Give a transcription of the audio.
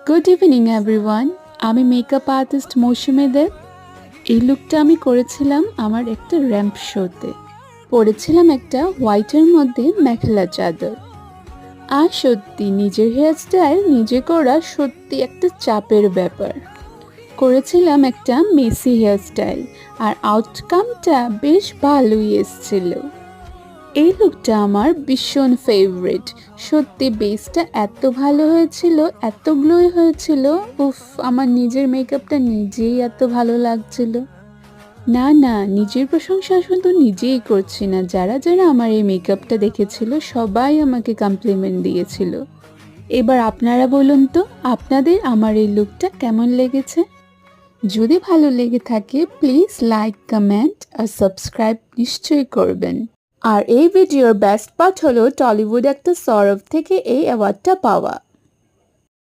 Good evening everyone. আমি makeup artist মৌসুমী দেব। এই লুকটা আমি করেছিলাম আমার একটা র্যাম্প শোতে। পরেছিলাম একটা হোয়াইটের মধ্যে মেখেলা চাদর। আর সত্যি নিজের হেয়ারস্টাইল নিজে করা সত্যি একটা চাপের ব্যাপার। করেছিলাম একটা মেসি হেয়ারস্টাইল আর আউটকামটা বেশ ভালোই এসেছিল। এই লুকটা আমার ভীষণ ফেভারিট। সত্যি বেসটা এত ভালো হয়েছিল, এত গ্লোই হয়েছিল। উফ, আমার নিজের মেকআপটা নিজেই এত ভালো লাগছিল। না না, নিজের প্রশংসা শুধু নিজেই করছি না, যারা যারা আমার এই মেকআপটা দেখেছিল সবাই আমাকে কমপ্লিমেন্ট দিয়েছিল। এবার আপনারা বলুন তো, আপনাদের আমার এই লুকটা কেমন লেগেছে? যদি ভালো লেগে থাকে প্লিজ লাইক, কমেন্ট আর সাবস্ক্রাইব নিশ্চয়ই করবেন। আর এই ভিডিওর বেস্ট পার্ট হলো টলিউড একটা সৌরভ থেকে এই অ্যাওয়ার্ডটা পাওয়া।